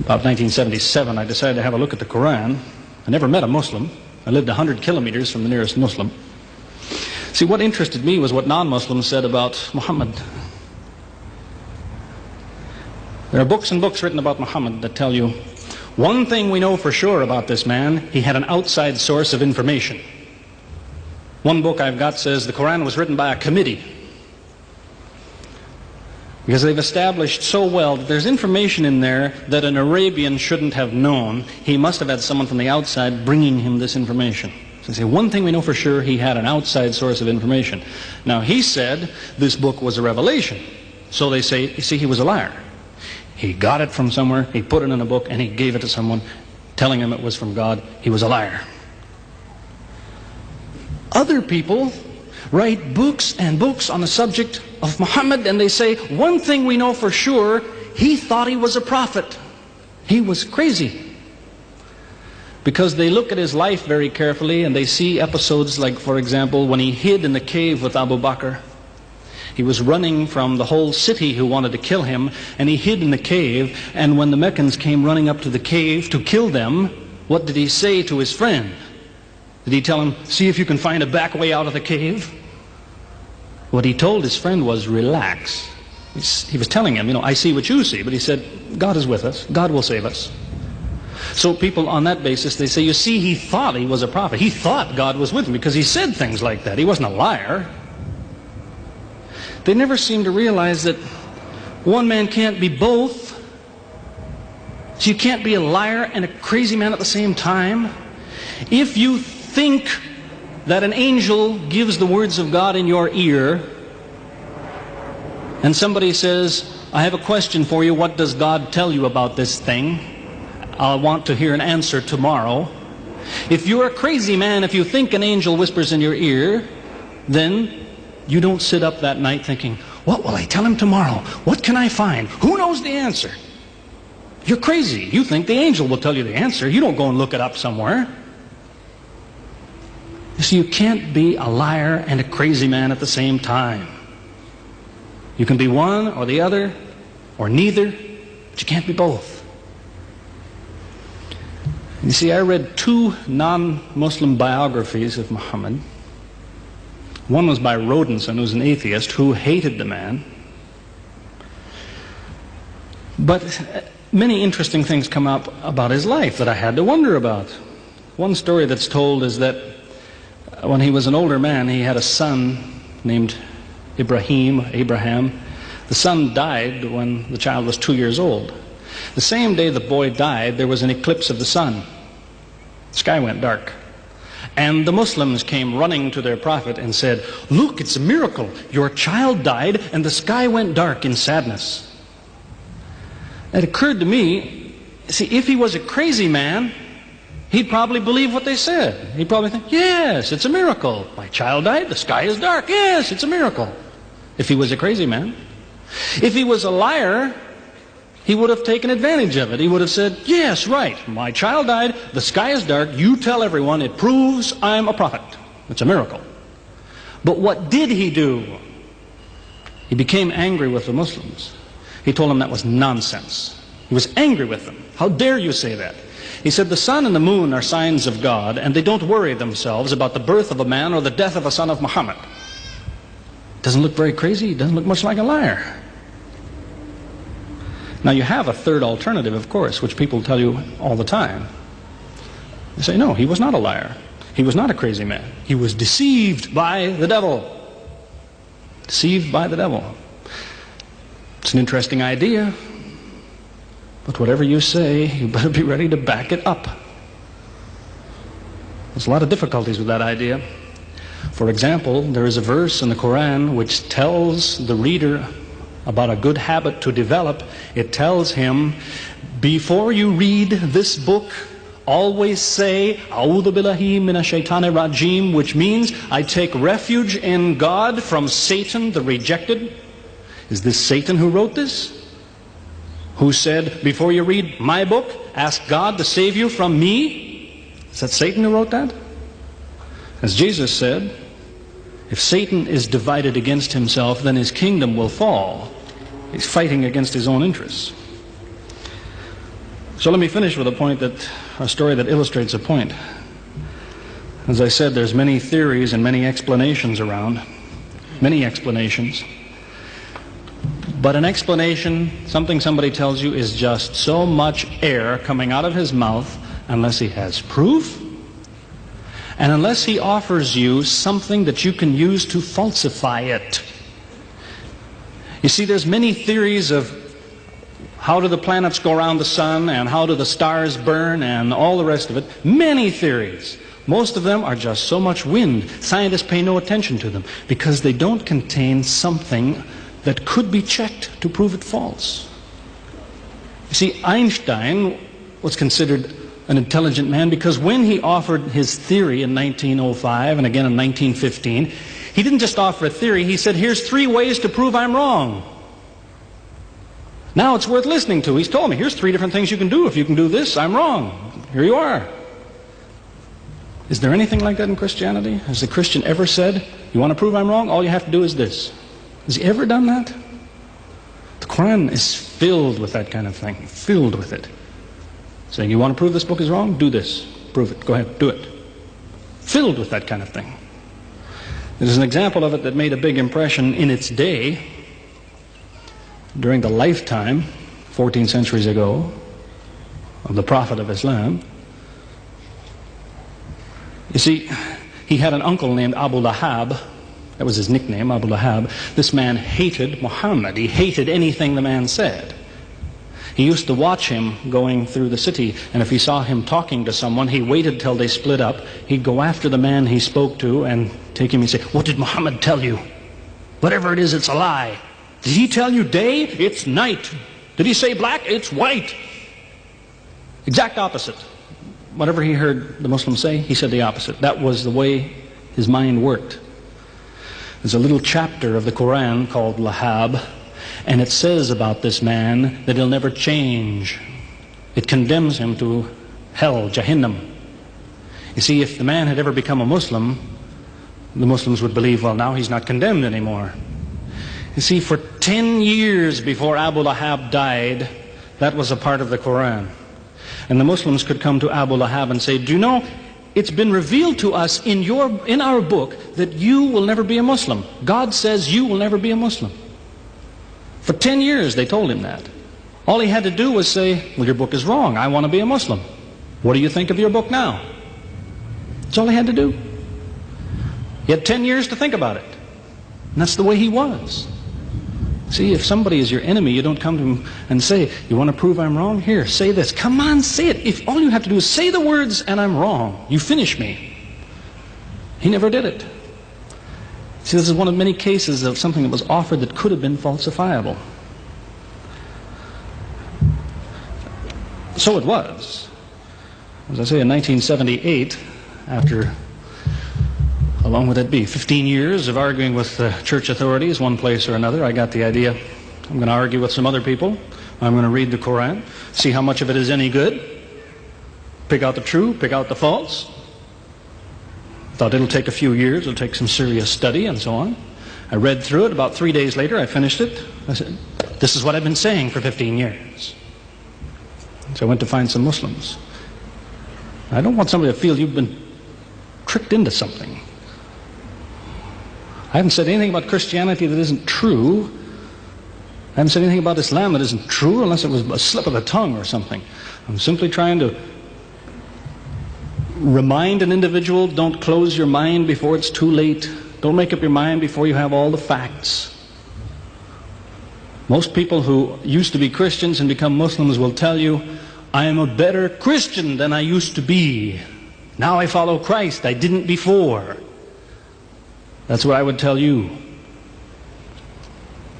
About 1977, I decided to have a look at the Quran. I never met a Muslim. I lived 100 kilometers from the nearest Muslim. See, what interested me was what non-Muslims said about Muhammad. There are books and books written about Muhammad that tell you, one thing we know for sure about this man, he had an outside source of information. One book I've got says the Quran was written by a committee, because they've established so well that there's information in there that an Arabian shouldn't have known. He must have had someone from the outside bringing him this information. So they say, one thing we know for sure, he had an outside source of information. Now, he said this book was a revelation. So they say, you see, he was a liar. He got it from somewhere, he put it in a book, and he gave it to someone, telling him it was from God. He was a liar. Other people write books and books on the subject of Muhammad, and they say, one thing we know for sure, he thought he was a prophet. He was crazy. Because they look at his life very carefully, and they see episodes like, for example, when he hid in the cave with Abu Bakr. He was running from the whole city who wanted to kill him, and he hid in the cave, and when the Meccans came running up to the cave to kill them, what did he say to his friend? Did he tell him, see if you can find a back way out of the cave? What he told his friend was, relax. He was telling him, I see what you see, but he said, God is with us. God will save us. So people on that basis, they say, you see, he thought he was a prophet. He thought God was with him because he said things like that. He wasn't a liar. They never seem to realize that one man can't be both. So you can't be a liar and a crazy man at the same time. If you think that an angel gives the words of God in your ear, and somebody says, I have a question for you, what does God tell you about this thing? I want to hear an answer tomorrow. If you're a crazy man, if you think an angel whispers in your ear, then you don't sit up that night thinking, what will I tell him tomorrow? What can I find? Who knows the answer? You're crazy. You think the angel will tell you the answer. You don't go and look it up somewhere. You see, you can't be a liar and a crazy man at the same time. You can be one or the other, or neither, but you can't be both. You see, I read two non-Muslim biographies of Muhammad. One was by Rodenson, who was an atheist, who hated the man. But many interesting things come up about his life that I had to wonder about. One story that's told is that when he was an older man, he had a son named Abraham. The son died when the child was 2 years old. The same day the boy died, there was an eclipse of the sun. The sky went dark. And the Muslims came running to their prophet and said, look, it's a miracle. Your child died and the sky went dark in sadness. It occurred to me, see, if he was a crazy man, he'd probably believe what they said. He'd probably think, yes, it's a miracle. My child died, the sky is dark. Yes, it's a miracle. If he was a crazy man. If he was a liar, he would have taken advantage of it. He would have said, yes, right, my child died, the sky is dark, you tell everyone, it proves I'm a prophet. It's a miracle. But what did he do? He became angry with the Muslims. He told them that was nonsense. He was angry with them. How dare you say that? He said the sun and the moon are signs of God, and they don't worry themselves about the birth of a man or the death of a son of Muhammad. Doesn't look very crazy. Doesn't look much like a liar. Now you have a third alternative, of course, which people tell you all the time. They say, no, he was not a liar. He was not a crazy man. He was deceived by the devil. Deceived by the devil. It's an interesting idea. But whatever you say, you better be ready to back it up. There's a lot of difficulties with that idea. For example, there is a verse in the Quran which tells the reader about a good habit to develop. It tells him, before you read this book, always say, A'udhu billahi minash shaitani rajim, which means, I take refuge in God from Satan the rejected. Is this Satan who wrote this? Who said, before you read my book, ask God to save you from me? Is that Satan who wrote that? As Jesus said, if Satan is divided against himself, then his kingdom will fall. He's fighting against his own interests. So let me finish with a story that illustrates a point. As I said, there's many theories and many explanations around. Many explanations. But an explanation, something somebody tells you, is just so much air coming out of his mouth unless he has proof and unless he offers you something that you can use to falsify it. You see, there's many theories of how do the planets go around the sun and how do the stars burn and all the rest of it. Many theories. Most of them are just so much wind. Scientists pay no attention to them because they don't contain something that could be checked to prove it false. You see, Einstein was considered an intelligent man because when he offered his theory in 1905 and again in 1915, he didn't just offer a theory, he said, here's 3 ways to prove I'm wrong. Now it's worth listening to. He's told me, here's 3 different things you can do. If you can do this, I'm wrong. Here you are. Is there anything like that in Christianity? Has the Christian ever said, you want to prove I'm wrong? All you have to do is this. Has he ever done that? The Quran is filled with that kind of thing. Filled with it. Saying, you want to prove this book is wrong? Do this. Prove it. Go ahead. Do it. Filled with that kind of thing. There's an example of it that made a big impression in its day, during the lifetime, 14 centuries ago, of the Prophet of Islam. You see, he had an uncle named Abu Lahab. That was his nickname, Abu Lahab. This man hated Muhammad. He hated anything the man said. He used to watch him going through the city, and if he saw him talking to someone, he waited till they split up. He'd go after the man he spoke to and take him and say, what did Muhammad tell you? Whatever it is, it's a lie. Did he tell you day? It's night. Did he say black? It's white. Exact opposite. Whatever he heard the Muslims say, he said the opposite. That was the way his mind worked. There's a little chapter of the Quran called Lahab, and it says about this man that he'll never change. It condemns him to hell, Jahannam. You see, if the man had ever become a Muslim, the Muslims would believe, well, now he's not condemned anymore. You see, for 10 years before Abu Lahab died, that was a part of the Quran. And the Muslims could come to Abu Lahab and say, do you know, it's been revealed to us in our book that you will never be a Muslim. God says you will never be a Muslim. For 10 years they told him that. All he had to do was say, well, your book is wrong. I want to be a Muslim. What do you think of your book now? That's all he had to do. He had 10 years to think about it. And that's the way he was. See, if somebody is your enemy, you don't come to him and say, you want to prove I'm wrong? Here, say this. Come on, say it. If all you have to do is say the words and I'm wrong, you finish me. He never did it. See, this is one of many cases of something that was offered that could have been falsifiable. So it was. As I say, in 1978, after, how long would that be? 15 years of arguing with church authorities, one place or another, I got the idea. I'm going to argue with some other people. I'm going to read the Quran, see how much of it is any good, pick out the true, pick out the false. Thought it'll take a few years, it'll take some serious study and so on. I read through it. About 3 days later, I finished it. I said, this is what I've been saying for 15 years. So I went to find some Muslims. I don't want somebody to feel you've been tricked into something. I haven't said anything about Christianity that isn't true. I haven't said anything about Islam that isn't true unless it was a slip of the tongue or something. I'm simply trying to remind an individual, don't close your mind before it's too late. Don't make up your mind before you have all the facts. Most people who used to be Christians and become Muslims will tell you, I am a better Christian than I used to be. Now I follow Christ. I didn't before. That's what I would tell you.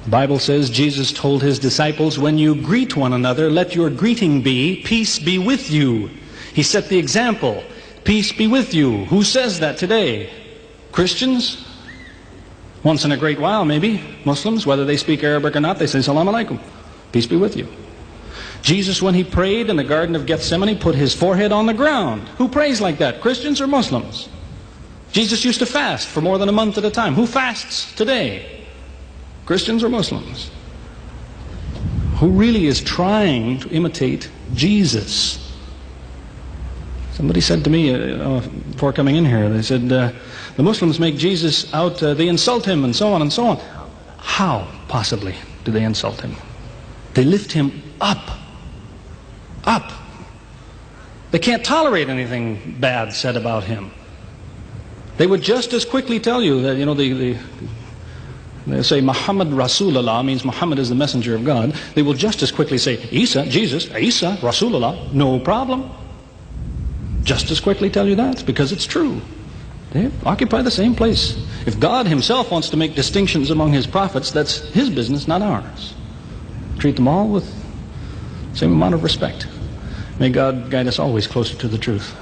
The Bible says Jesus told his disciples, when you greet one another, let your greeting be, peace be with you. He set the example. Peace be with you. Who says that today? Christians? Once in a great while, maybe. Muslims, whether they speak Arabic or not, they say, Salaam alaikum. Peace be with you. Jesus, when he prayed in the Garden of Gethsemane, put his forehead on the ground. Who prays like that? Christians or Muslims? Jesus used to fast for more than a month at a time. Who fasts today? Christians or Muslims? who really is trying to imitate Jesus. Somebody said to me before coming in here, they said, the Muslims make Jesus out, they insult him and so on and so on. How, possibly, do they insult him? They lift him up. Up. They can't tolerate anything bad said about him. They would just as quickly tell you that, they say Muhammad Rasulullah means Muhammad is the messenger of God. They will just as quickly say Isa, Jesus, Isa, Rasulullah, no problem. Just as quickly tell you that, because it's true. They occupy the same place. If God himself wants to make distinctions among his prophets, that's his business, not ours. Treat them all with the same amount of respect. May God guide us always closer to the truth.